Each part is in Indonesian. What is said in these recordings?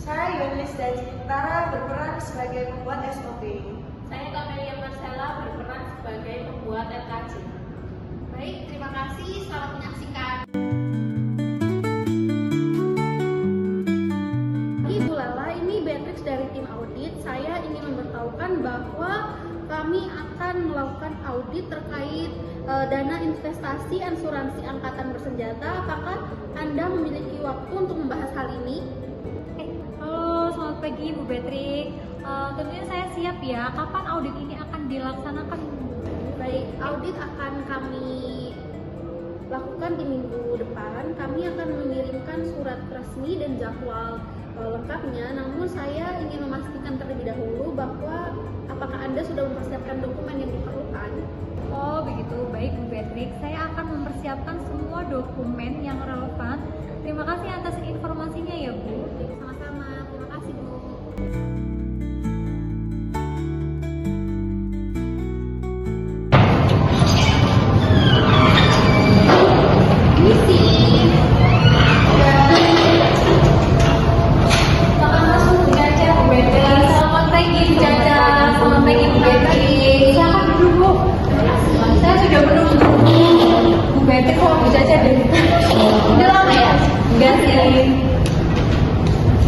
Saya Yunis dan Cintara berperan sebagai pembuat SOP. Saya Kamelia Marcella berperan sebagai pembuat RKJ. Baik, terima kasih. Selamat menyaksikan. Ibu Lala, ini Beatrix dari tim audit. Saya ingin memberitahukan bahwa kami akan melakukan audit terkait dana investasi asuransi angkatan bersenjata. Apakah Anda memiliki waktu untuk membahas hal ini? Halo, selamat pagi Bu Beatrix. Tentunya saya siap ya. Kapan audit ini akan dilaksanakan? Baik, audit akan kami lakukan di minggu depan. Kami akan mengirimkan surat resmi dan jadwal lengkapnya. Namun saya ingin memastikan terlebih dahulu bahwa apakah Anda sudah mempersiapkan dokumen yang diperlukan? Oh begitu, baik Bu Beatrix. Saya akan mempersiapkan semua dokumen yang relevan. Terima kasih atas informasinya ya Bu. Sama-sama, terima kasih Bu.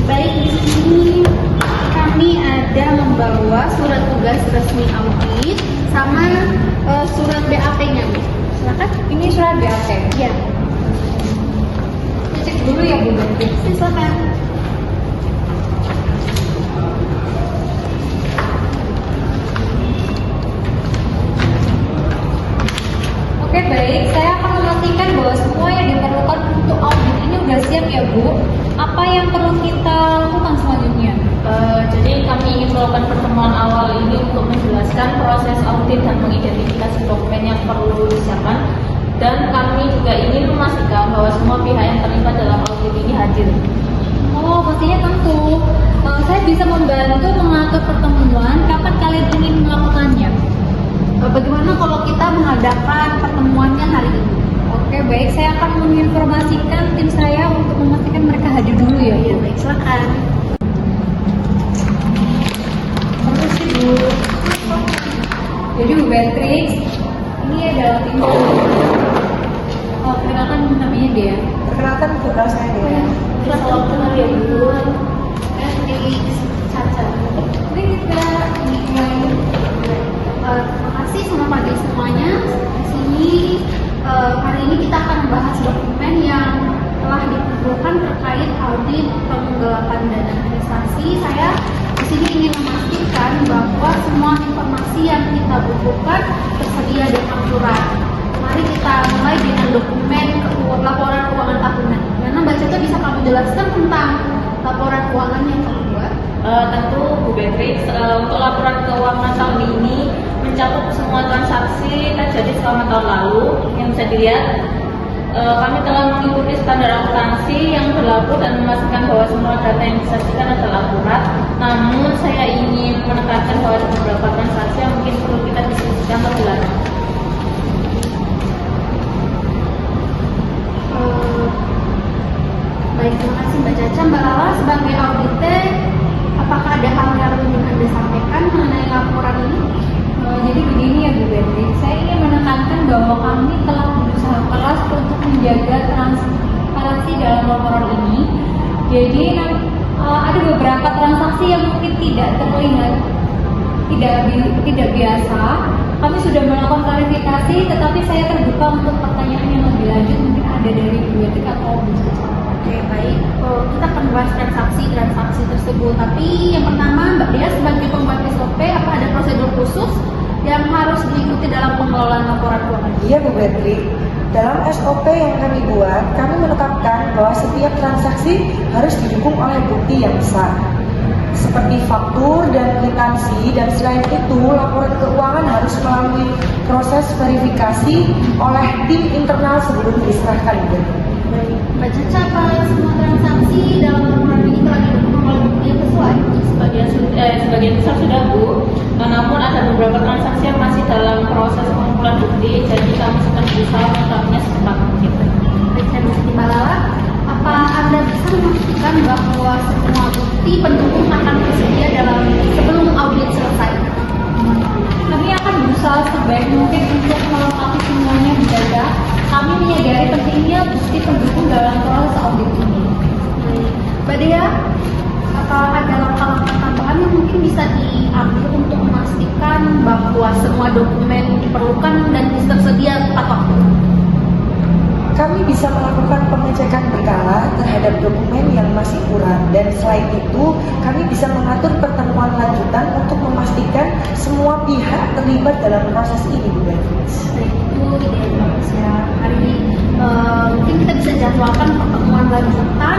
Baik, di sini kami ada membawa surat tugas resmi audit sama surat BAP-nya. Silakan. Ini surat BAP. Ya, Cek dulu ya Bu Beatrix. silakan. Oke baik, saya akan memastikan bahwa semua yang diperlukan untuk audit ini udah siap ya Bu. Apa yang perlu kita lakukan selanjutnya? Jadi kami ingin melakukan pertemuan awal ini untuk menjelaskan proses audit dan mengidentifikasi dokumen yang perlu disiapkan. Dan kami juga ingin memastikan bahwa semua pihak yang terlibat dalam audit ini hadir. Oh, pastinya tentu. Saya bisa membantu mengatur pertemuan. Kapan kalian ingin melakukannya? Bagaimana kalau kita mengadakan pertemuannya hari ini? Oke, baik. Saya akan menginformasikan tim saya untuk memastikan mereka hadir dulu ya. Iya, baik, silakan. Permisi Bu. Jadi Bu Beatrix, ini adalah tim. Oh, perkenalkan namanya dia. Perkenalkan putra saya Dea. Salam kenal ya Bu. Di Caca. Mari kita mulai. Terima kasih selamat pagi semuanya. Di sini hari ini kita akan membahas dokumen yang telah diperlukan terkait audit penggelapan dana investasi. Saya di sini ingin memastikan bahwa semua informasi yang kita butuhkan tersedia di fakturan. Mari kita mulai dengan dokumen laporan keuangan tahunan. Karena Mbak Caca bisa kamu jelaskan tentang laporan keuangan yang kamu buat? Tentu Bu Beatrix, untuk laporan keuangan tahun ini mencakup semua transaksi terjadi selama tahun lalu. Yang bisa dilihat, kami telah mengikuti standar akuntansi yang berlaku dan memastikan bahwa semua data yang disajikan adalah akurat. Namun saya ingin menekankan bahwa ada beberapa transaksi yang mungkin perlu kita diskusikan lebih lanjut. Baik, terima kasih Mbak Caca. Mbak Lala sebagai auditor, apakah ada hal yang ingin Anda sampaikan mengenai laporan ini? Jadi begini ya Bu Beatrix, saya ingin menekankan bahwa kami telah berusaha keras untuk menjaga transparansi dalam laporan ini. Jadi ada beberapa transaksi yang mungkin tidak terlihat tidak biasa. Kami sudah melakukan klarifikasi, tetapi saya terbuka untuk pertanyaan yang lebih lanjut mungkin ada dari Bu Beatrix atau Bu Caca. Oke, baik. Kita akan membahas transaksi tersebut. Tapi yang pertama, Mbak Dea sebagai pembuat SOP, apa ada prosedur khusus yang harus diikuti dalam pengelolaan laporan keuangan? Iya Bu Beatrix, dalam SOP yang kami buat, kami menetapkan bahwa setiap transaksi harus didukung oleh bukti yang sah, seperti faktur dan kwitansi, dan selain itu laporan keuangan harus melalui proses verifikasi oleh tim internal sebelum diserahkan. Baik, Mbak Caca, apa semua transaksi dalam laporan ini telah didukung oleh bukti yang sesuai? Sebagian besar sudah Bu, namun ada beberapa transaksi yang masih dalam proses pengumpulan bukti, jadi kami sedang berusaha mengungkapnya secepat mungkin. Baik, Mbak Lala, apa Anda bisa memastikan bahwa semua bukti pendukung akan tersedia sebelum audit selesai. Kami akan berusaha sebaik mungkin untuk melengkapi semuanya Bu Caca. Kami menyadari pentingnya bukti pendukung dalam proses audit ini. Mbak Dea, apa ada langkah-langkah tambahan yang mungkin bisa diambil untuk memastikan bahwa semua dokumen diperlukan dan tersedia tepat waktu? Kami bisa melakukan pengecekan berkala terhadap dokumen yang masih kurang, dan selain itu kami bisa mengatur pertemuan lanjutan untuk memastikan semua pihak terlibat dalam proses ini, Bu Beatrice. Itu ide yang bagus ya. Hari ini mungkin kita bisa jadwalkan pertemuan lanjutan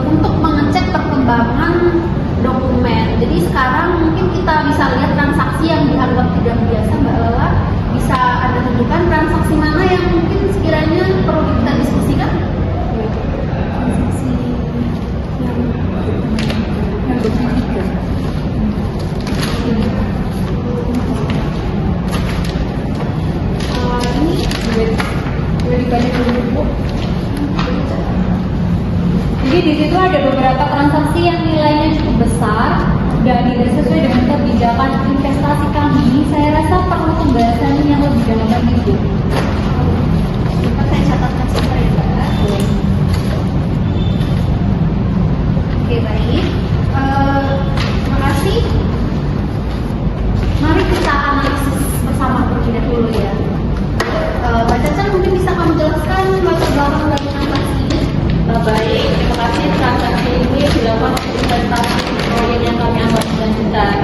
untuk mengecek perkembangan dokumen. Jadi sekarang mungkin kita bisa lihat transaksi yang dianggap tidak biasa, Mbak Lela. Bisa Anda tunjukkan transaksi mana yang mungkin sekiranya perlu kita diskusikan? Transaksi yang bertiga. Ini Boleh dibalik dulu Bu. Jadi di situ ada beberapa transaksi yang nilainya cukup besar dan tidak sesuai dengan kebijakan investasi kami. Saya rasa perlu pembahasan yang lebih dalam lagi Bu. saya catatkan sebentar ya Mbak. Oke, baik. Terima kasih. Mari kita analisis bersama terlebih dahulu ya. Mbak Caca mungkin bisa kamu jelaskan latar belakang dari transaksi ini? Baik, terima kasih. Transaksi ini dilakukan untuk investasi proyek yang kami anggap lanjutan.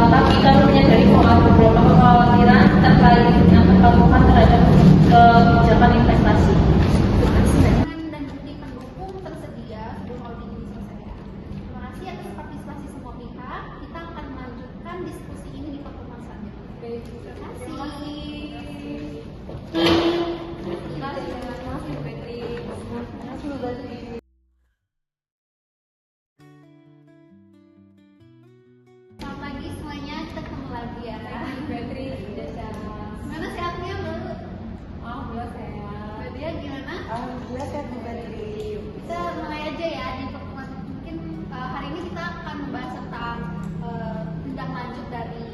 Tapi kami menyadari beberapa kekhawatiran terkait dengan kepatuhan terhadap kebijakan investasi. Dan bukti pendukung tersedia sebelum audit ini selesai. Terima kasih atas partisipasi semua pihak. Kita akan melanjutkan diskusi ini di pertemuan selanjutnya. Terima kasih. Selamat pagi semuanya, kita ketemu lagi ya. Gimana sehatnya Mbak? Mbak Dia gimana? Alhamdulillah sehat, Bu Beatrice. Kita mulai aja ya di pertemuan. Mungkin hari ini kita akan membahas tentang tindak lanjut dari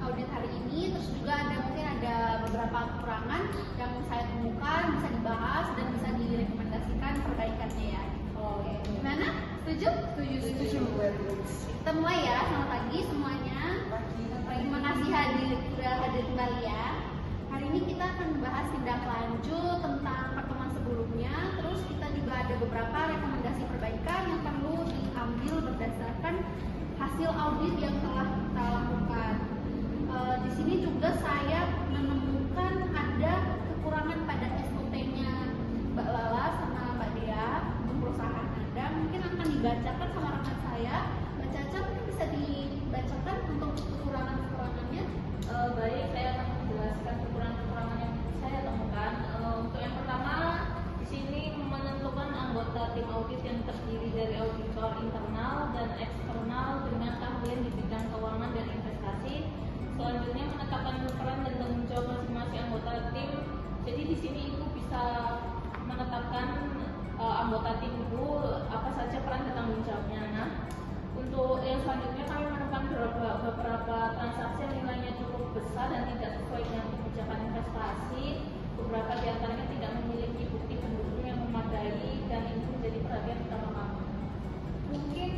audit hari ini. Terus juga mungkin ada beberapa kekurangan yang saya temukan, bisa dibahas dan bisa direkomendasikan perbaikannya ya. Oke. Gimana? Setuju? Setuju, Bu Beatrice. Kita mulai ya. Selamat pagi semuanya. Terima kasih sudah hadir kembali ya. Hari ini kita akan membahas tindak lanjut tentang pertemuan sebelumnya. Terus kita juga ada beberapa rekomendasi perbaikan yang perlu diambil berdasarkan hasil audit yang telah kita lakukan. Di sini juga saya menemukan ada kekurangan pada SOP-nya Mbak Lala sama Mbak Dea untuk perusahaan Anda. Mungkin akan dibacakan sama rekan saya. Mbak Caca mungkin bisa dibacakan untuk kekurangan-kekurangannya. Baik, saya akan menjelaskan kekurangan-kekurangan yang saya temukan. Untuk yang pertama, di sini menentukan anggota tim audit yang terdiri dari auditor internal dan eksternal dengan keahlian di bidang keuangan dan investasi. Selanjutnya menetapkan peran dan tanggung jawab masing-masing anggota tim. Jadi di sini Ibu bisa menetapkan anggota tim Ibu apa saja peran dan tanggung jawabnya. Nah, untuk yang selanjutnya kami menemukan beberapa transaksi yang nilainya cukup besar dan tidak sesuai dengan kebijakan investasi. Beberapa di antaranya tidak memiliki bukti pendukung yang memadai dan ini menjadi perhatian utama kami. Mungkin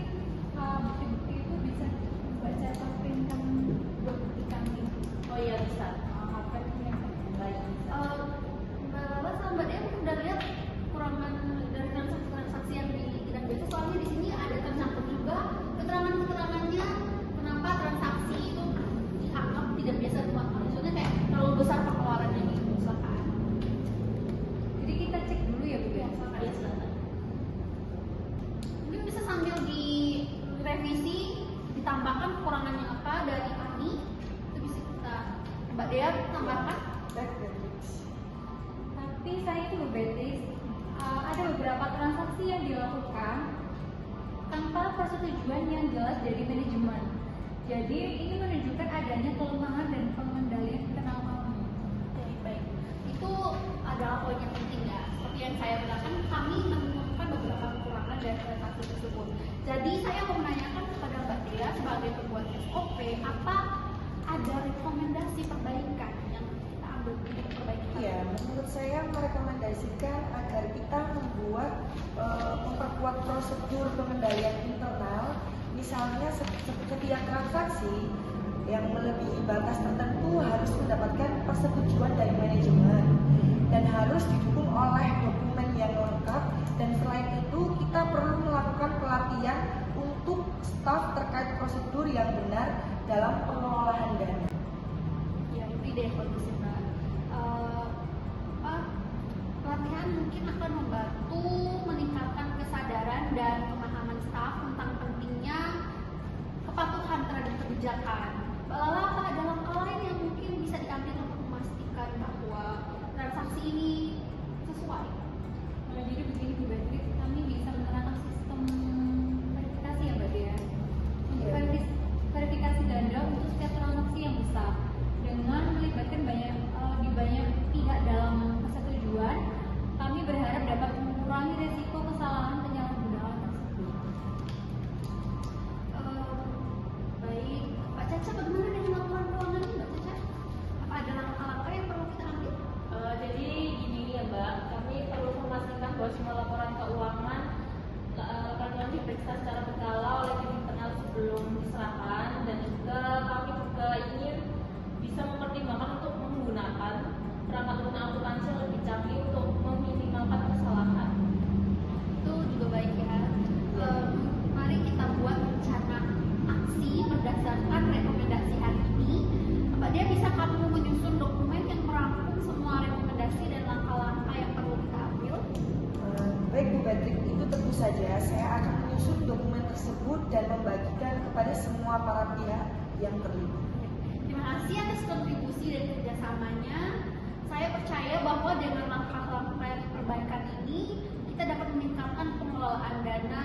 bukti-bukti itu bisa dibaca sampingkan bukti kami. Oh iya, bisa. Apa itu yang Baik. Mbak Lala sama Mbak Dea mungkin udah lihat kekurangan dari transaksi yang tidak biasa. Soalnya di sini ada tercampur juga keterangan-keterangannya kenapa transaksi itu dianggap tidak biasa buat maksudnya kayak terlalu besar pengeluarannya gitu misalkan. Jadi kita cek dulu ya Bu ya. Iya, silakan. Mungkin bisa sambil direvisi ditambahkan kekurangannya apa dari ahli itu bisa kita Mbak Dea tambahkan. Tapi saya itu Bu Beatrice, ada beberapa transaksi yang dilakukan tanpa persetujuan yang jelas dari manajemen. Jadi ini menunjukkan adanya kelemahan dan pengendalian internal kami. Baik. Itu adalah poin yang penting ya. Seperti yang saya katakan, kami menemukan beberapa kekurangan pengelolaan dari transaksi tersebut. Jadi saya mau menanyakan kepada Mbak Dea sebagai pembuat SOP, apa ada rekomendasi perbaikan yang kita ambil untuk perbaiki? Iya, menurut saya merekomendasikan agar kita memperkuat prosedur pengendalian internal, misalnya setiap transaksi yang melebihi batas tertentu harus mendapatkan persetujuan dari manajemen dan harus didukung oleh dokumen yang lengkap, dan selain itu kita perlu melakukan pelatihan untuk staf terkait prosedur yang benar dalam pengelolaan dana. Ya, itu ide bagus Mbak. Pelatihan mungkin akan membantu meningkatkan kesadaran dan pemahaman staf tentang pentingnya kepatuhan terhadap kebijakan. Lalu apa ada langkah lain yang mungkin bisa diambil untuk memastikan bahwa transaksi ini sesuai? Jadi begini Bu Beatrix, kami bisa menerapkan sistem verifikasi ya Mbak Dea. Untuk verifikasi ganda untuk setiap transaksi yang besar dengan melibatkan banyak pihak dalam persetujuan, kami berharap dapat mengurangi resiko kesalahan penyalahgunaan tersebut. Baik, Mbak Caca, bagaimana dengan laporan keuangan ini, Mbak Caca? Apa ada langkah-langkah yang perlu kita ambil? Jadi gini ya Mbak, kami perlu memastikan bahwa semua laporan keuangan kalian diperiksa secara berkala oleh tim internal sebelum diserahkan, dan juga kami juga ingin bisa mempertimbangkan untuk menggunakan perangkat lunak akuntansi yang lebih canggih untuk meminimalkan kesalahan. Itu juga baik ya. Mari kita buat rencana aksi berdasarkan rekomendasi hari ini. Mbak Dea, bisa kamu menyusun dokumen yang merangkum semua rekomendasi dan langkah-langkah yang perlu kita ambil? Baik Bu Beatrix, itu tentu saja saya akan menyusun dokumen tersebut dan membagikan kepada semua para pihak yang terlibat. Terima kasih atas kontribusi dan kerjasamanya. Saya percaya bahwa dengan langkah-langkah perbaikan ini, kita dapat meningkatkan pengelolaan dana